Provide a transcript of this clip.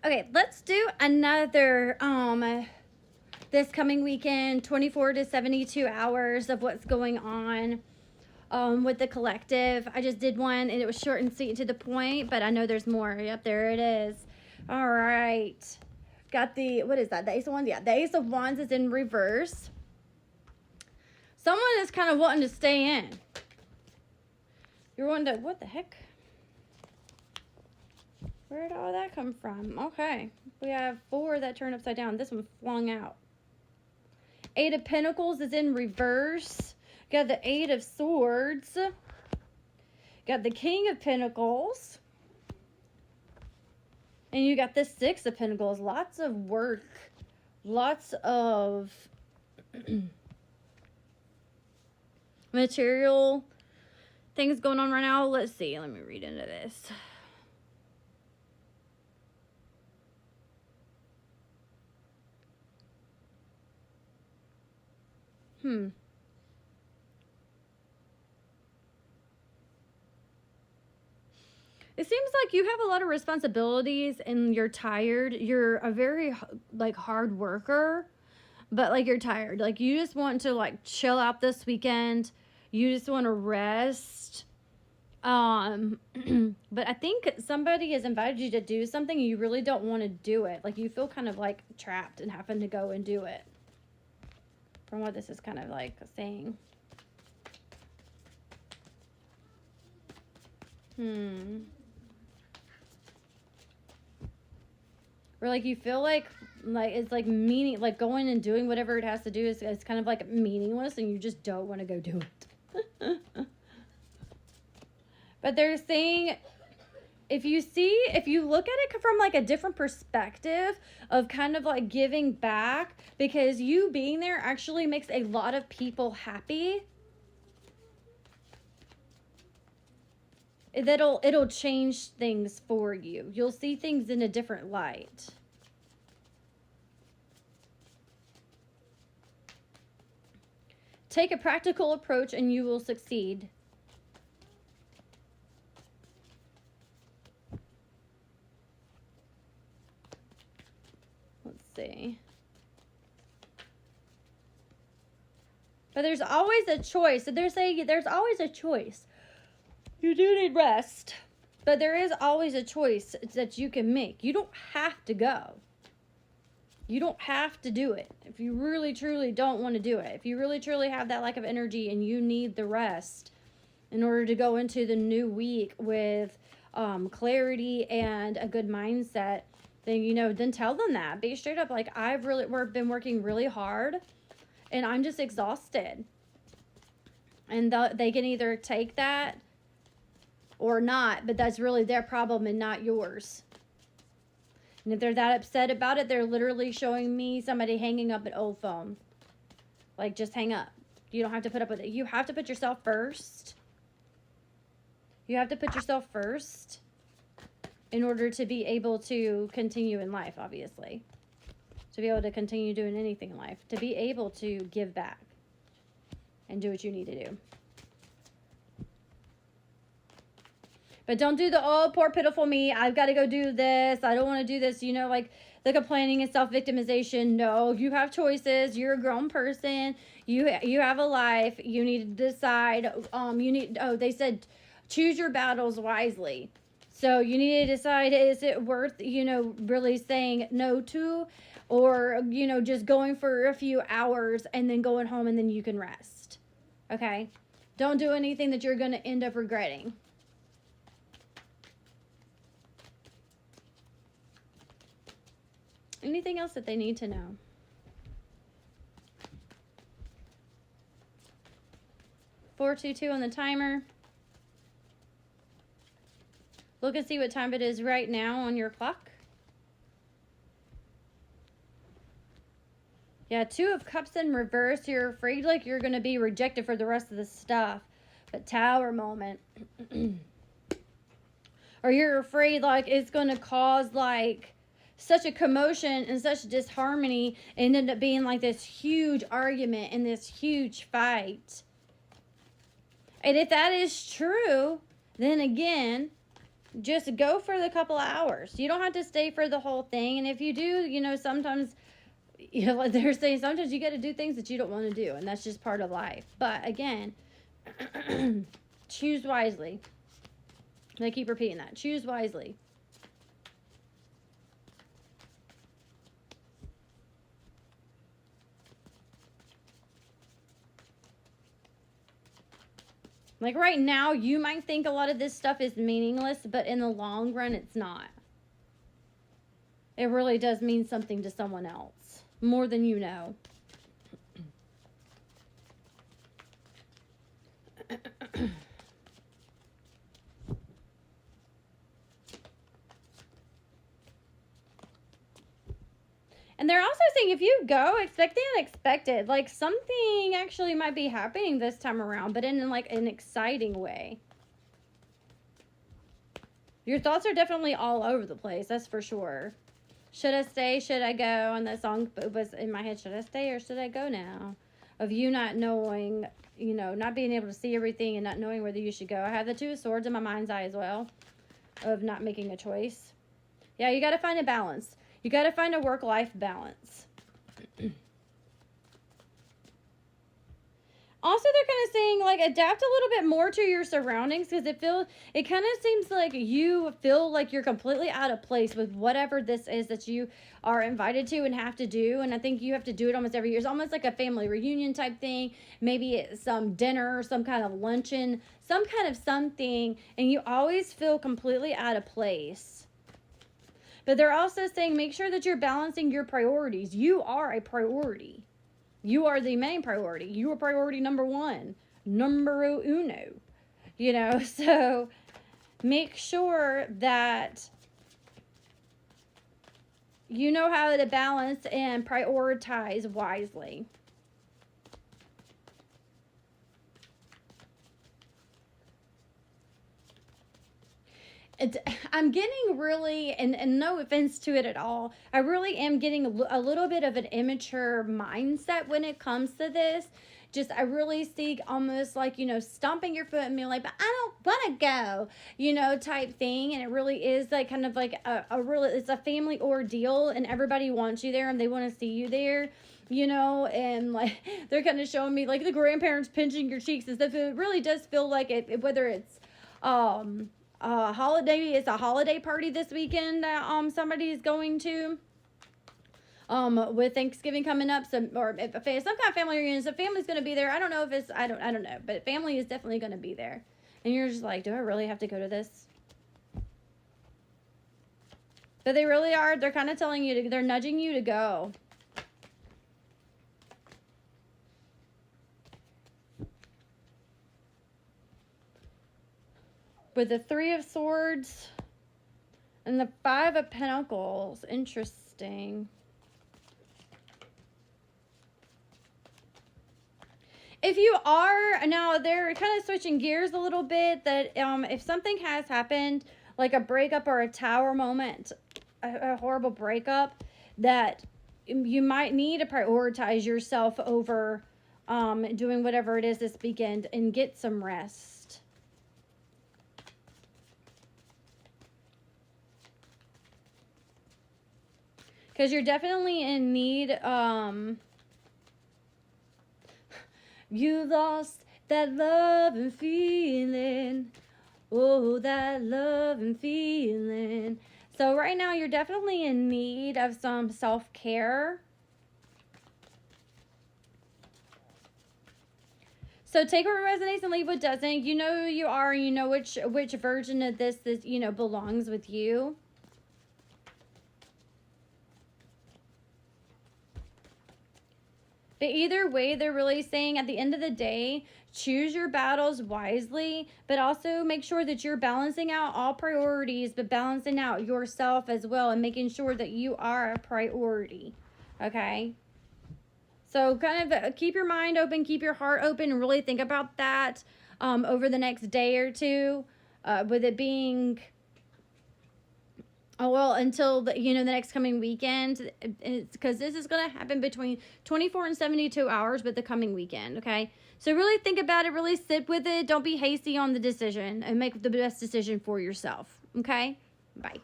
Okay, let's do another this coming weekend, 24 to 72 hours of what's going on with the collective. I just did one and it was short and sweet and to the point, but I know there's more. Yep, there it is. All right. Got the, what is that? The Ace of Wands? Yeah, the Ace of Wands is in reverse. Someone is kind of wanting to stay in. You're wanting to, what the heck? Where did all that come from? Okay. We have 4 that turn upside down. This one flung out. 8 of Pentacles is in reverse. Got the 8 of Swords. Got the King of Pentacles. And you got the 6 of Pentacles. Lots of work. Lots of material things going on right now. Let's see. Let me read into this. It seems like you have a lot of responsibilities and you're tired. You're a very like hard worker, but like you're tired. Like you just want to like chill out this weekend. You just want to rest. But I think somebody has invited you to do something and you really don't want to do it. Like you feel kind of like trapped and having to go and do it. From what this is kind of like saying. Or like you feel like it's like meaning, like going and doing whatever it has to do is kind of like meaningless and you just don't want to go do it. But they're saying if you look at it from like a different perspective of kind of like giving back, because you being there actually makes a lot of people happy. It'll change things for you. You'll see things in a different light. Take a practical approach and you will succeed. Let's see. But there's always a choice. So they're saying there's always a choice. You do need rest, but there is always a choice that you can make. You don't have to go. You don't have to do it. If you really, truly don't want to do it. If you really, truly have that lack of energy and you need the rest in order to go into the new week with clarity and a good mindset, then, then tell them that. Be straight up like, I've really been working really hard and I'm just exhausted. And they can either take that or not, but that's really their problem and not yours. And if they're that upset about it, they're literally showing me somebody hanging up an old phone. Like, just hang up. You don't have to put up with it. You have to put yourself first. You have to put yourself first in order to be able to continue in life, obviously. To be able to continue doing anything in life. To be able to give back and do what you need to do. But don't do the, oh, poor pitiful me, I've got to go do this, I don't want to do this, like the complaining and self-victimization. No, you have choices. You're a grown person. You have a life. You need to decide. They said choose your battles wisely. So you need to decide, is it worth, really saying no to, or, just going for a few hours and then going home and then you can rest. Okay? Don't do anything that you're going to end up regretting. Anything else that they need to know? $422 on the timer. Look and see what time it is right now on your clock. Yeah, 2 of Cups in reverse. You're afraid like you're going to be rejected for the rest of the stuff. But Tower moment. Or you're afraid like it's going to cause like such a commotion and such disharmony and end up being like this huge argument and this huge fight. And if that is true, then again, Just go for the couple of hours. You don't have to stay for the whole thing. And if you do, you know, sometimes, you know, like they're saying, sometimes you got to do things that you don't want to do. And that's just part of life. But again, choose wisely. And I keep repeating that. Choose wisely. Like right now, you might think a lot of this stuff is meaningless, but in the long run, it's not. It really does mean something to someone else, more than you know. And they're also saying if you go, expect the unexpected. Like something actually might be happening this time around, but in like an exciting way. Your thoughts are definitely all over the place, that's for sure. Should I stay? Should I go? And that song was in my head, should I stay or should I go now? Of you not knowing, you know, not being able to see everything and not knowing whether you should go. I have the Two of Swords in my mind's eye as well, of not making a choice. Yeah, you got to find a balance. You got to find a work-life balance. Also, they're kind of saying, like, adapt a little bit more to your surroundings, because it kind of seems like you feel like you're completely out of place with whatever this is that you are invited to and have to do. And I think you have to do it almost every year. It's almost like a family reunion type thing. Maybe it's some dinner, some kind of luncheon, some kind of something, and you always feel completely out of place. But they're also saying, make sure that you're balancing your priorities. You are a priority. You are the main priority. You are priority number one. Numero uno. You know, so make sure that you know how to balance and prioritize wisely. I'm getting really, and no offense to it at all, I really am getting a little bit of an immature mindset when it comes to this. Just, I really see almost like, you know, stomping your foot and being like, but I don't want to go, you know, type thing. And it really is like kind of like it's a family ordeal, and everybody wants you there and they want to see you there, you know, and like they're kind of showing me like the grandparents pinching your cheeks and stuff. It really does feel like whether it's, it's a holiday party this weekend that somebody is going to, with Thanksgiving coming up, some kind of family reunion. So family's going to be there. I don't know if it's, I don't know, but family is definitely going to be there. And you're just like, do I really have to go to this? But they really are. They're kind of telling you they're nudging you to go. With the Three of Swords and the Five of Pentacles. Interesting. If you are, now they're kind of switching gears a little bit, that if something has happened, like a breakup or a tower moment, a horrible breakup, that you might need to prioritize yourself over doing whatever it is this weekend and get some rest. Because you're definitely in need. You lost that love and feeling. Oh, that love and feeling. So right now you're definitely in need of some self-care. So take what resonates and leave what doesn't. You know who you are. You know which version of this you know belongs with you. But either way, they're really saying at the end of the day, choose your battles wisely, but also make sure that you're balancing out all priorities, but balancing out yourself as well and making sure that you are a priority. Okay? So kind of keep your mind open, keep your heart open, and really think about that over the next day or two, with it being... Oh, well, until the next coming weekend, because this is going to happen between 24 and 72 hours, but the coming weekend, okay? So really think about it, really sit with it. Don't be hasty on the decision, and make the best decision for yourself, Okay? Bye.